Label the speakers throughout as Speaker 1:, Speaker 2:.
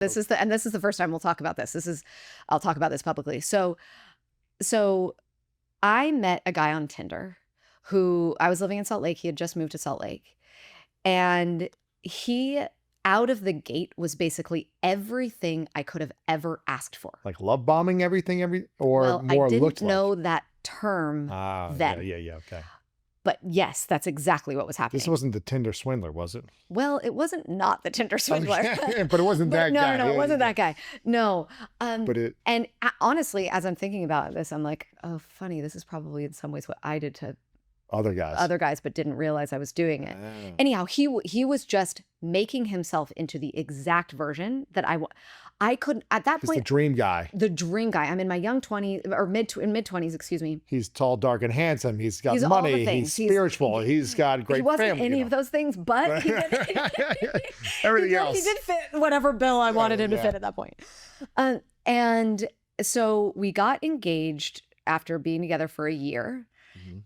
Speaker 1: This is the first time we'll talk about this. I'll talk about this publicly. So I met a guy on Tinder who I was living in Salt Lake. He had just moved to Salt Lake. And he, out of the gate, was basically everything I could have ever asked for.
Speaker 2: Like love bombing everything, or
Speaker 1: Well,
Speaker 2: more
Speaker 1: I didn't
Speaker 2: looked
Speaker 1: know
Speaker 2: like?
Speaker 1: that term then.
Speaker 2: Yeah, okay.
Speaker 1: But yes, that's exactly what was happening.
Speaker 2: This wasn't the Tinder swindler, was it?
Speaker 1: Well, it wasn't not the Tinder swindler.
Speaker 2: Okay. But it wasn't that guy.
Speaker 1: No, it wasn't that guy. No.
Speaker 2: But
Speaker 1: honestly, as I'm thinking about this, I'm like, oh, funny. This is probably in some ways what I did to
Speaker 2: other guys,
Speaker 1: but didn't realize I was doing it.
Speaker 2: Ah.
Speaker 1: Anyhow, he was just making himself into the exact version that I couldn't at that point.
Speaker 2: The dream guy.
Speaker 1: The dream guy. I'm in my young 20s or mid 20s, excuse me.
Speaker 2: He's tall, dark, and handsome. He's got
Speaker 1: He's all
Speaker 2: money.
Speaker 1: the things.
Speaker 2: He's spiritual. He's got great
Speaker 1: He wasn't
Speaker 2: family.
Speaker 1: any of those things, but he did,
Speaker 2: everything else.
Speaker 1: He did fit whatever bill I wanted him to fit at that point. And so we got engaged after being together for a year.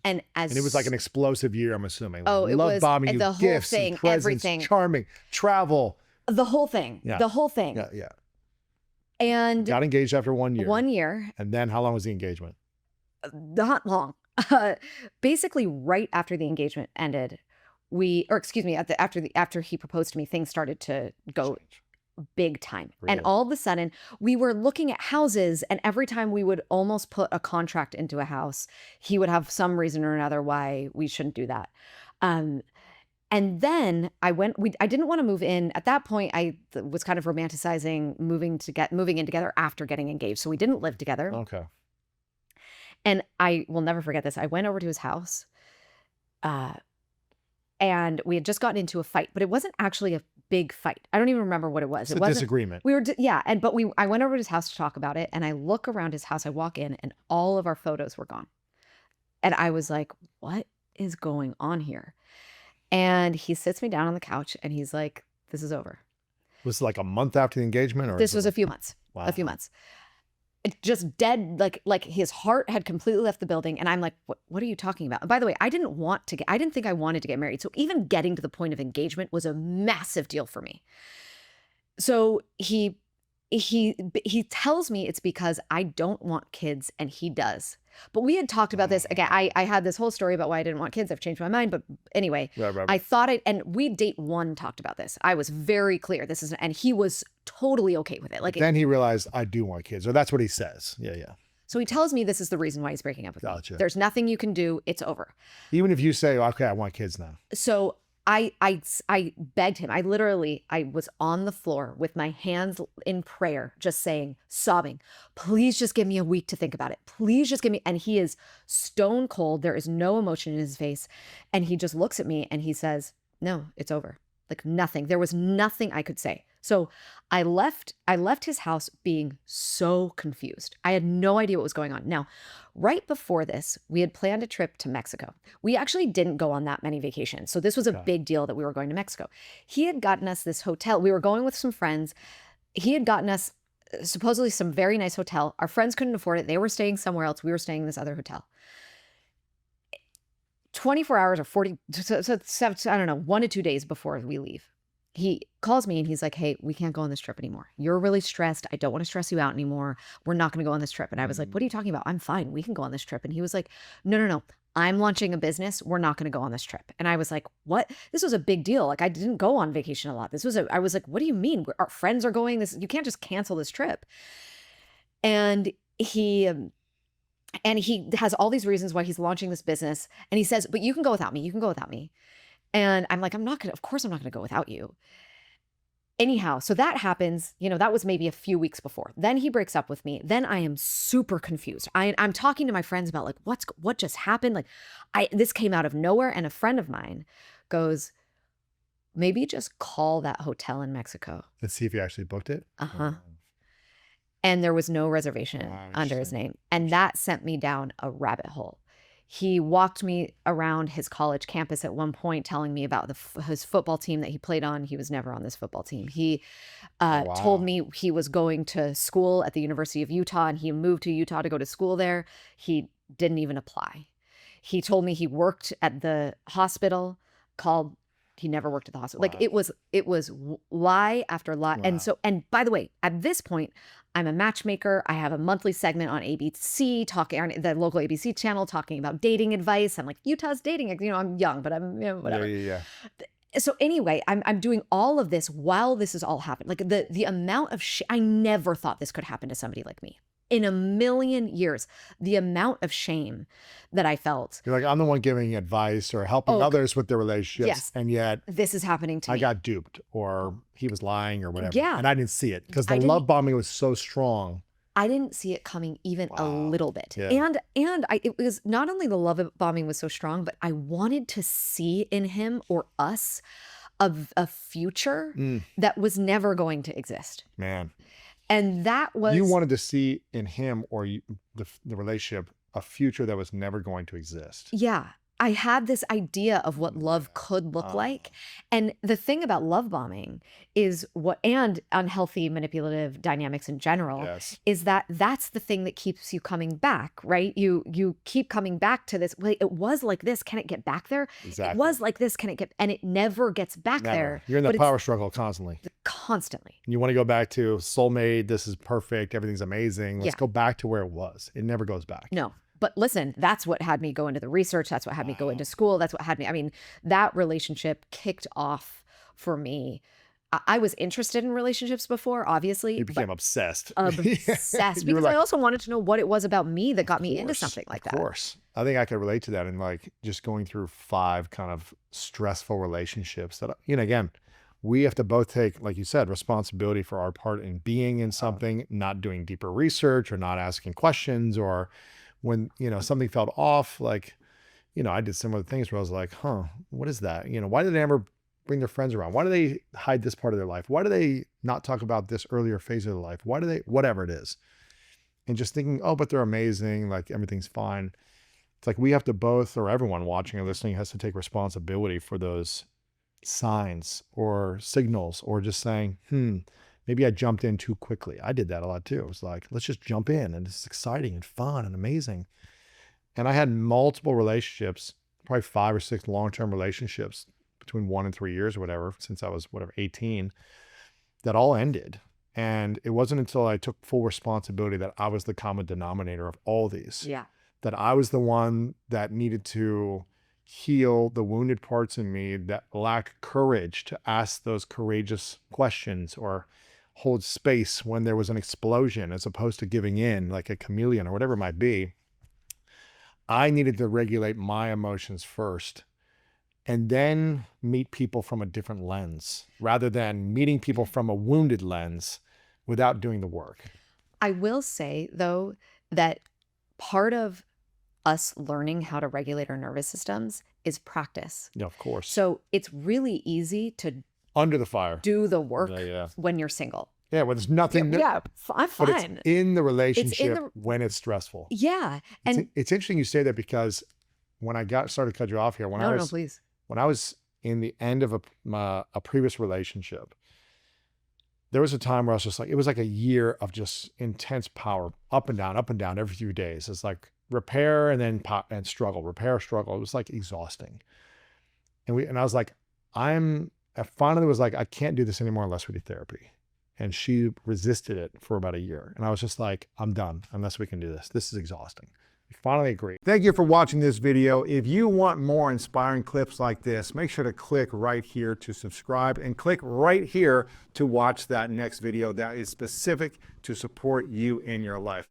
Speaker 1: And it
Speaker 2: was like an explosive year, I'm assuming.
Speaker 1: Oh, it was
Speaker 2: bombing,
Speaker 1: the whole
Speaker 2: gifts
Speaker 1: thing,
Speaker 2: and presents,
Speaker 1: everything.
Speaker 2: Charming, travel.
Speaker 1: The whole thing.
Speaker 2: Yeah.
Speaker 1: The whole thing.
Speaker 2: Yeah.
Speaker 1: And
Speaker 2: got engaged after 1 year.
Speaker 1: 1 year.
Speaker 2: And then how long was the engagement?
Speaker 1: Not long. Basically, right after the engagement ended, after he proposed to me, things started to go big time.
Speaker 2: Really?
Speaker 1: And all of a sudden we were looking at houses, and every time we would almost put a contract into a house, he would have some reason or another why we shouldn't do that. And then I didn't want to move in. At that point, I was kind of romanticizing moving in together after getting engaged. So we didn't live together.
Speaker 2: Okay.
Speaker 1: And I will never forget this. I went over to his house, and we had just gotten into a fight, but it wasn't actually a big fight. I don't even remember what it was.
Speaker 2: It wasn't a disagreement.
Speaker 1: I went over to his house to talk about it, and I look around his house. I walk in, and all of our photos were gone. And I was like, what is going on here? And he sits me down on the couch, and he's like, this is over.
Speaker 2: Was it like a month after the engagement? Or
Speaker 1: this was a few months.
Speaker 2: Wow.
Speaker 1: A few months. It just dead, like his heart had completely left the building. And I'm like, what are you talking about? And by the way, I didn't think I wanted to get married. So even getting to the point of engagement was a massive deal for me. So he tells me it's because I don't want kids, and he does. But we had talked about this. Again, I had this whole story about why I didn't want kids. I've changed my mind. But anyway,
Speaker 2: right.
Speaker 1: I thought and we date one talked about this. I was very clear. And he was totally okay with it. Like
Speaker 2: then he realized I do want kids, or that's what he says. Yeah.
Speaker 1: So he tells me this is the reason why he's breaking up with me. There's nothing you can do. It's over.
Speaker 2: Even if you say, okay, I want kids now.
Speaker 1: So I begged him. I was on the floor with my hands in prayer, just saying, sobbing, please just give me a week to think about it. Please just give me. And he is stone cold. There is no emotion in his face. And he just looks at me and he says, no, it's over. Like nothing. There was nothing I could say. So I left his house being so confused. I had no idea what was going on. Now, right before this, we had planned a trip to Mexico. We actually didn't go on that many vacations. So this was a big deal that we were going to Mexico. He had gotten us this hotel. We were going with some friends. He had gotten us supposedly some very nice hotel. Our friends couldn't afford it. They were staying somewhere else. We were staying in this other hotel. 24 hours or 40, I don't know, 1 to 2 days before we leave, he calls me and he's like, hey, we can't go on this trip anymore. You're really stressed. I don't want to stress you out anymore. We're not going to go on this trip. And I was like, what are you talking about? I'm fine. We can go on this trip. And he was like, no. I'm launching a business. We're not going to go on this trip. And I was like, what? This was a big deal. Like I didn't go on vacation a lot. I was like, what do you mean? Our friends are going this. You can't just cancel this trip. And he has all these reasons why he's launching this business. And he says, but you can go without me. You can go without me. And I'm like, of course I'm not going to go without you. Anyhow, so that happens, that was maybe a few weeks before. Then he breaks up with me. Then I am super confused. I'm talking to my friends about like, what just happened? Like this came out of nowhere. And a friend of mine goes, maybe just call that hotel in Mexico.
Speaker 2: Let's see if you actually booked it.
Speaker 1: Uh-huh. And there was no reservation under his name. And that sent me down a rabbit hole. He walked me around his college campus at one point, telling me about his football team that he played on. He was never on this football team. He told me he was going to school at the University of Utah, and he moved to Utah to go to school there. He didn't even apply. He told me he worked at the hospital called He never worked at the hospital.
Speaker 2: Wow.
Speaker 1: Like it was lie after lie. And
Speaker 2: Wow.
Speaker 1: so, and by the way, at this point, I'm a matchmaker. I have a monthly segment on ABC talking on the local ABC channel talking about dating advice. I'm like, Utah's dating. You know, I'm young, but I'm, you know, whatever.
Speaker 2: Yeah.
Speaker 1: So anyway, I'm doing all of this while this is all happening. Like the amount of I never thought this could happen to somebody like me. In a million years, the amount of shame that I felt.
Speaker 2: You're like, I'm the one giving advice or helping others with their relationships.
Speaker 1: Yes.
Speaker 2: And yet
Speaker 1: This is happening to me.
Speaker 2: I got duped or he was lying or whatever.
Speaker 1: Yeah.
Speaker 2: And I didn't see it because
Speaker 1: I
Speaker 2: the
Speaker 1: didn't-
Speaker 2: love bombing was so strong.
Speaker 1: I didn't see it coming even a
Speaker 2: Wow.
Speaker 1: little bit.
Speaker 2: Yeah.
Speaker 1: And it was not only the love bombing was so strong, but I wanted to see in him or us a future that was never going to exist.
Speaker 2: Man.
Speaker 1: And that was
Speaker 2: You wanted to see in him or the relationship a future that was never going to exist.
Speaker 1: Yeah. I had this idea of what love could look like. And the thing about love bombing is and unhealthy manipulative dynamics in general
Speaker 2: Yes.
Speaker 1: is that that's the thing that keeps you coming back, right? You keep coming back to this. Wait, it was like this. Can it get back there?
Speaker 2: Exactly.
Speaker 1: It was like this. Can it get, and it never gets back
Speaker 2: Never.
Speaker 1: there.
Speaker 2: You're in
Speaker 1: but
Speaker 2: the
Speaker 1: it's
Speaker 2: power struggle constantly.
Speaker 1: constantly.
Speaker 2: You want to go back to soulmate. This is perfect. Everything's amazing. Let's
Speaker 1: Yeah.
Speaker 2: go back to where it was. It never goes back.
Speaker 1: No. But listen, that's what had me go into the research. That's what had me go into school. That's what had me. I mean, that relationship kicked off for me. I was interested in relationships before, obviously.
Speaker 2: You
Speaker 1: but
Speaker 2: became obsessed.
Speaker 1: obsessed
Speaker 2: You were
Speaker 1: because I
Speaker 2: like,
Speaker 1: also wanted to know what it was about me that got me into
Speaker 2: course,
Speaker 1: something like
Speaker 2: Of
Speaker 1: that.
Speaker 2: course. I think I could relate to that in like just going through 5 kind of stressful relationships that, you know, again, we have to both take, like you said, responsibility for our part in being in something, not doing deeper research or not asking questions, or when, you know, something felt off, like, you know, I did similar things where I was like, what is that? You know, why did they ever bring their friends around? Why do they hide this part of their life? Why do they not talk about this earlier phase of their life? Why do they, whatever it is. And just thinking, oh, but they're amazing. Like everything's fine. It's like we have to both, or everyone watching or listening has to take responsibility for those signs or signals, or just saying, maybe I jumped in too quickly. I did that a lot too. It was like, let's just jump in and it's exciting and fun and amazing. And I had multiple relationships, probably 5 or 6 long-term relationships between 1 and 3 years or whatever, since I was 18, that all ended. And it wasn't until I took full responsibility that I was the common denominator of all these.
Speaker 1: Yeah.
Speaker 2: That I was the one that needed to heal the wounded parts in me that lack courage to ask those courageous questions or hold space when there was an explosion, as opposed to giving in like a chameleon or whatever it might be. I needed to regulate my emotions first and then meet people from a different lens, rather than meeting people from a wounded lens without doing the work.
Speaker 1: I will say, though, that part of us learning how to regulate our nervous systems is practice.
Speaker 2: Yeah, of course.
Speaker 1: So it's really easy to
Speaker 2: Under the fire.
Speaker 1: do the work
Speaker 2: Yeah.
Speaker 1: when you're single.
Speaker 2: Yeah, when there's nothing.
Speaker 1: Yeah, I'm
Speaker 2: But
Speaker 1: fine.
Speaker 2: it's in the relationship
Speaker 1: the-
Speaker 2: when it's stressful.
Speaker 1: Yeah. And
Speaker 2: It's interesting you say that, because when I started to cut you off here, when
Speaker 1: no, please.
Speaker 2: when I was in the end of a previous relationship, there was a time where I was just like, it was like a year of just intense power, up and down every few days. It's like repair and then and struggle, repair, struggle. It was like exhausting. And I was like, I finally was like, I can't do this anymore unless we do therapy. And she resisted it for about a year. And I was just like, I'm done unless we can do this. This is exhausting. We finally agreed. Thank you for watching this video. If you want more inspiring clips like this, make sure to click right here to subscribe, and click right here to watch that next video that is specific to support you in your life.